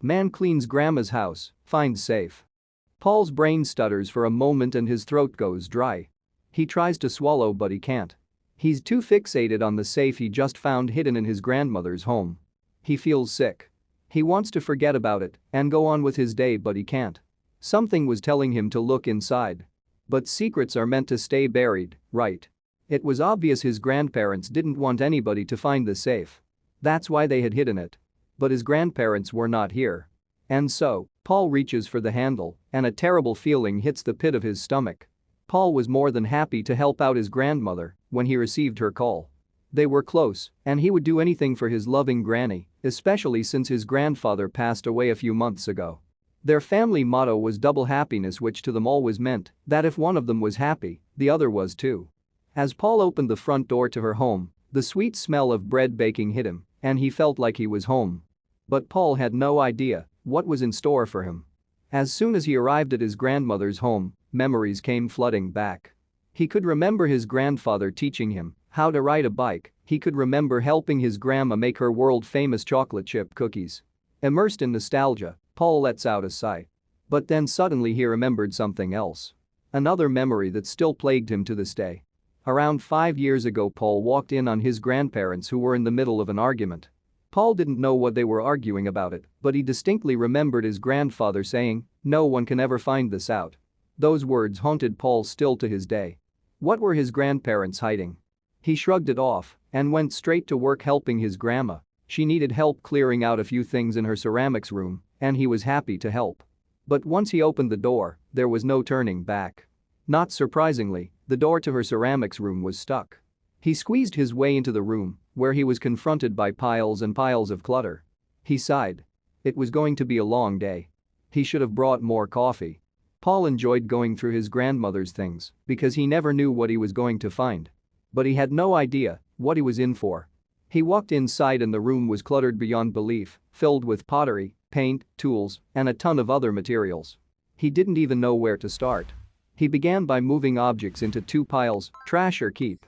Man cleans grandma's house, finds safe. Paul's brain stutters for a moment and his throat goes dry. He tries to swallow but he can't. He's too fixated on the safe he just found hidden in his grandmother's home. He feels sick. He wants to forget about it and go on with his day but he can't. Something was telling him to look inside. But secrets are meant to stay buried, right? It was obvious his grandparents didn't want anybody to find the safe. That's why they had hidden it. But his grandparents were not here. And so, Paul reaches for the handle and a terrible feeling hits the pit of his stomach. Paul was more than happy to help out his grandmother when he received her call. They were close and he would do anything for his loving granny, especially since his grandfather passed away a few months ago. Their family motto was double happiness, which to them always meant that if one of them was happy, the other was too. As Paul opened the front door to her home, the sweet smell of bread baking hit him and he felt like he was home. But Paul had no idea what was in store for him. As soon as he arrived at his grandmother's home, memories came flooding back. He could remember his grandfather teaching him how to ride a bike, he could remember helping his grandma make her world-famous chocolate chip cookies. Immersed in nostalgia, Paul lets out a sigh. But then suddenly he remembered something else. Another memory that still plagued him to this day. Around 5 years ago, Paul walked in on his grandparents who were in the middle of an argument. Paul didn't know what they were arguing about it, but he distinctly remembered his grandfather saying, "No one can ever find this out." Those words haunted Paul still to his day. What were his grandparents hiding? He shrugged it off and went straight to work helping his grandma. She needed help clearing out a few things in her ceramics room, and he was happy to help. But once he opened the door, there was no turning back. Not surprisingly, the door to her ceramics room was stuck. He squeezed his way into the room, where he was confronted by piles and piles of clutter. He sighed. It was going to be a long day. He should have brought more coffee. Paul enjoyed going through his grandmother's things because he never knew what he was going to find. But he had no idea what he was in for. He walked inside and the room was cluttered beyond belief, filled with pottery, paint, tools, and a ton of other materials. He didn't even know where to start. He began by moving objects into two piles, trash or keep.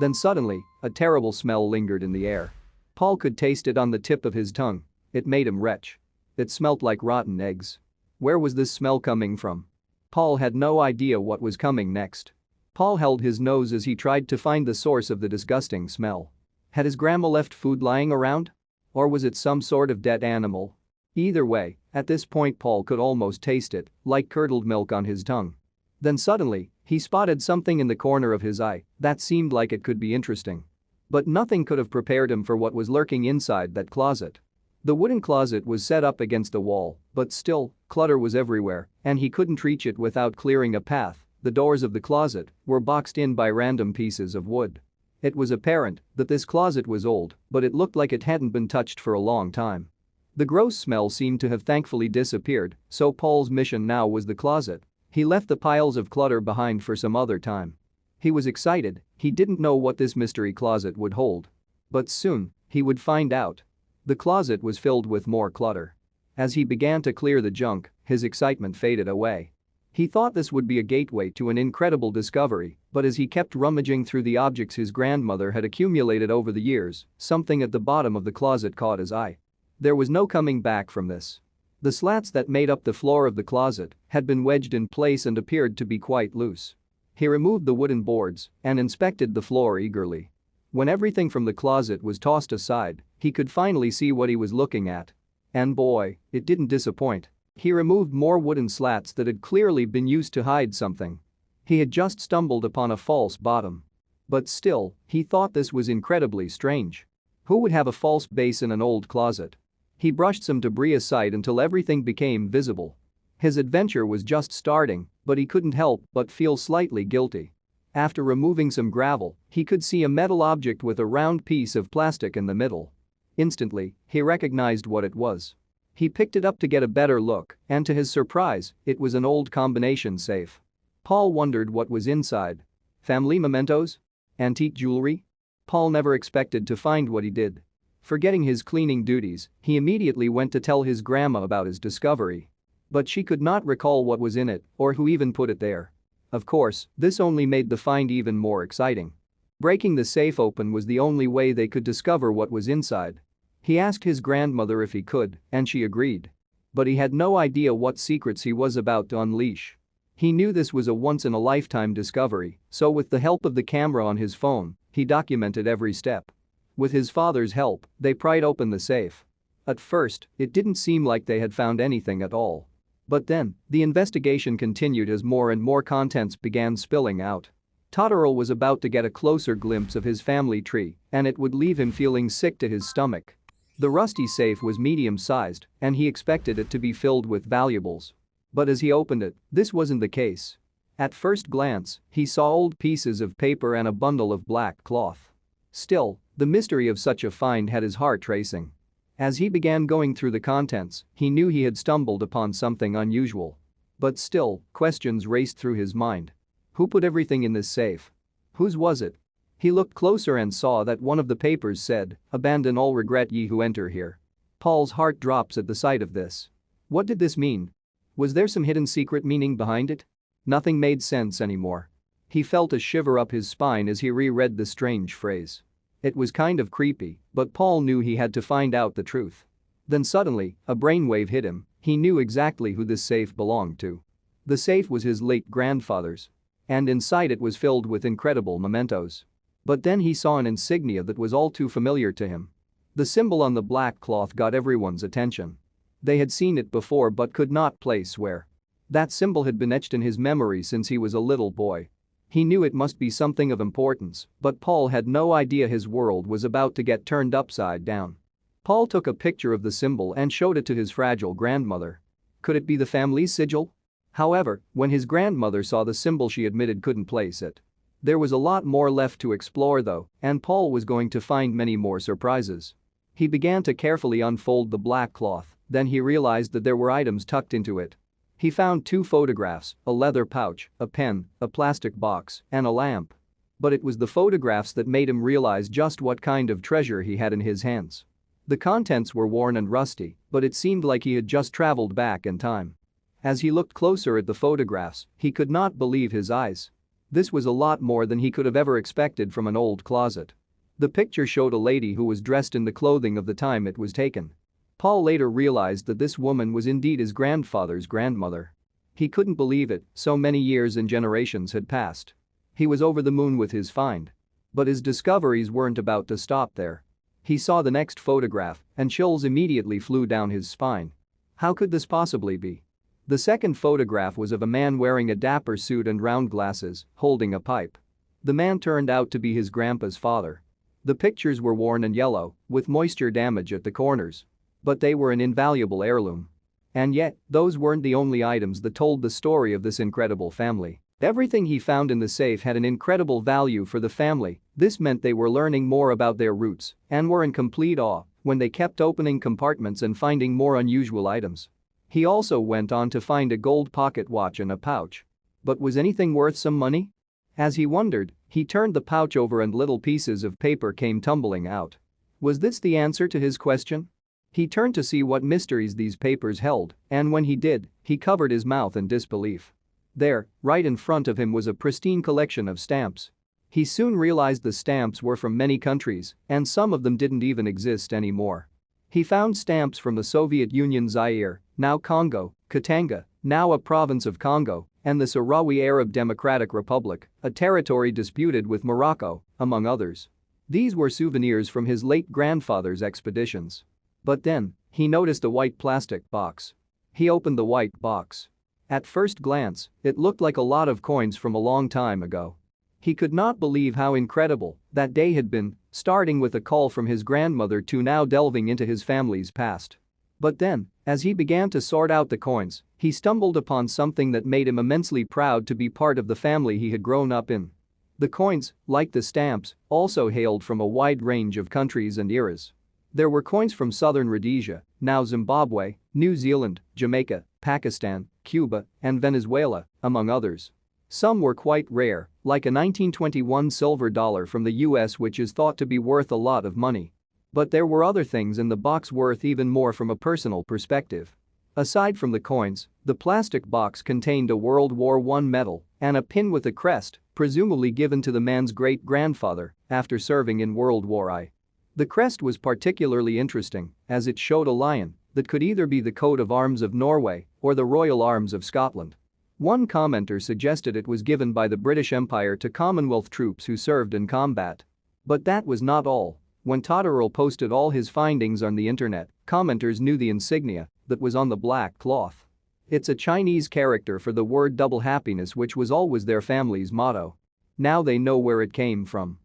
Then suddenly, a terrible smell lingered in the air. Paul could taste it on the tip of his tongue. It made him retch. It smelled like rotten eggs. Where was this smell coming from? Paul had no idea what was coming next. Paul held his nose as he tried to find the source of the disgusting smell. Had his grandma left food lying around? Or was it some sort of dead animal? Either way, at this point Paul could almost taste it, like curdled milk on his tongue. Then suddenly, he spotted something in the corner of his eye that seemed like it could be interesting. But nothing could have prepared him for what was lurking inside that closet. The wooden closet was set up against the wall, but still, clutter was everywhere, and he couldn't reach it without clearing a path. The doors of the closet were boxed in by random pieces of wood. It was apparent that this closet was old, but it looked like it hadn't been touched for a long time. The gross smell seemed to have thankfully disappeared, so Paul's mission now was the closet. He left the piles of clutter behind for some other time. He was excited, he didn't know what this mystery closet would hold. But soon, he would find out. The closet was filled with more clutter. As he began to clear the junk, his excitement faded away. He thought this would be a gateway to an incredible discovery, but as he kept rummaging through the objects his grandmother had accumulated over the years, something at the bottom of the closet caught his eye. There was no coming back from this. The slats that made up the floor of the closet had been wedged in place and appeared to be quite loose. He removed the wooden boards and inspected the floor eagerly. When everything from the closet was tossed aside, he could finally see what he was looking at. And boy, it didn't disappoint. He removed more wooden slats that had clearly been used to hide something. He had just stumbled upon a false bottom. But still, he thought this was incredibly strange. Who would have a false base in an old closet? He brushed some debris aside until everything became visible. His adventure was just starting, but he couldn't help but feel slightly guilty. After removing some gravel, he could see a metal object with a round piece of plastic in the middle. Instantly, he recognized what it was. He picked it up to get a better look, and to his surprise, it was an old combination safe. Paul wondered what was inside. Family mementos? Antique jewelry? Paul never expected to find what he did. Forgetting his cleaning duties, he immediately went to tell his grandma about his discovery. But she could not recall what was in it or who even put it there. Of course, this only made the find even more exciting. Breaking the safe open was the only way they could discover what was inside. He asked his grandmother if he could, and she agreed. But he had no idea what secrets he was about to unleash. He knew this was a once-in-a-lifetime discovery, so with the help of the camera on his phone, he documented every step. With his father's help, they pried open the safe. At first, it didn't seem like they had found anything at all. But then, the investigation continued as more and more contents began spilling out. Totterl was about to get a closer glimpse of his family tree, and it would leave him feeling sick to his stomach. The rusty safe was medium-sized, and he expected it to be filled with valuables. But as he opened it, this wasn't the case. At first glance, he saw old pieces of paper and a bundle of black cloth. Still, the mystery of such a find had his heart racing. As he began going through the contents, he knew he had stumbled upon something unusual. But still, questions raced through his mind. Who put everything in this safe? Whose was it? He looked closer and saw that one of the papers said, "Abandon all regret ye who enter here." Paul's heart drops at the sight of this. What did this mean? Was there some hidden secret meaning behind it? Nothing made sense anymore. He felt a shiver up his spine as he reread the strange phrase. It was kind of creepy, but Paul knew he had to find out the truth. Then suddenly, a brainwave hit him. He knew exactly who this safe belonged to. The safe was his late grandfather's. And inside it was filled with incredible mementos. But then he saw an insignia that was all too familiar to him. The symbol on the black cloth got everyone's attention. They had seen it before but could not place where. That symbol had been etched in his memory since he was a little boy. He knew it must be something of importance, but Paul had no idea his world was about to get turned upside down. Paul took a picture of the symbol and showed it to his fragile grandmother. Could it be the family's sigil? However, when his grandmother saw the symbol, she admitted couldn't place it. There was a lot more left to explore though, and Paul was going to find many more surprises. He began to carefully unfold the black cloth, then he realized that there were items tucked into it. He found 2 photographs, a leather pouch, a pen, a plastic box, and a lamp. But it was the photographs that made him realize just what kind of treasure he had in his hands. The contents were worn and rusty, but it seemed like he had just traveled back in time. As he looked closer at the photographs, he could not believe his eyes. This was a lot more than he could have ever expected from an old closet. The picture showed a lady who was dressed in the clothing of the time it was taken. Paul later realized that this woman was indeed his grandfather's grandmother. He couldn't believe it, so many years and generations had passed. He was over the moon with his find. But his discoveries weren't about to stop there. He saw the next photograph, and chills immediately flew down his spine. How could this possibly be? The second photograph was of a man wearing a dapper suit and round glasses, holding a pipe. The man turned out to be his grandpa's father. The pictures were worn and yellow, with moisture damage at the corners. But they were an invaluable heirloom. And yet, those weren't the only items that told the story of this incredible family. Everything he found in the safe had an incredible value for the family. This meant they were learning more about their roots and were in complete awe when they kept opening compartments and finding more unusual items. He also went on to find a gold pocket watch and a pouch. But was anything worth some money? As he wondered, he turned the pouch over and little pieces of paper came tumbling out. Was this the answer to his question? He turned to see what mysteries these papers held, and when he did, he covered his mouth in disbelief. There, right in front of him was a pristine collection of stamps. He soon realized the stamps were from many countries, and some of them didn't even exist anymore. He found stamps from the Soviet Union, Zaire, now Congo, Katanga, now a province of Congo, and the Sahrawi Arab Democratic Republic, a territory disputed with Morocco, among others. These were souvenirs from his late grandfather's expeditions. But then, he noticed a white plastic box. He opened the white box. At first glance, it looked like a lot of coins from a long time ago. He could not believe how incredible that day had been, starting with a call from his grandmother to now delving into his family's past. But then, as he began to sort out the coins, he stumbled upon something that made him immensely proud to be part of the family he had grown up in. The coins, like the stamps, also hailed from a wide range of countries and eras. There were coins from southern Rhodesia, now Zimbabwe, New Zealand, Jamaica, Pakistan, Cuba, and Venezuela, among others. Some were quite rare, like a 1921 silver dollar from the US, which is thought to be worth a lot of money. But there were other things in the box worth even more from a personal perspective. Aside from the coins, the plastic box contained a World War I medal and a pin with a crest, presumably given to the man's great-grandfather after serving in World War I. The crest was particularly interesting as it showed a lion, that could either be the coat of arms of Norway or the royal arms of Scotland. One commenter suggested it was given by the British Empire to Commonwealth troops who served in combat. But that was not all. When Pottery posted all his findings on the internet, commenters knew the insignia that was on the black cloth. It's a Chinese character for the word double happiness, which was always their family's motto. Now they know where it came from.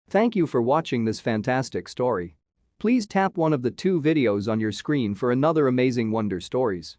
Thank you for watching this fantastic story. Please tap one of the 2 videos on your screen for another amazing wonder stories.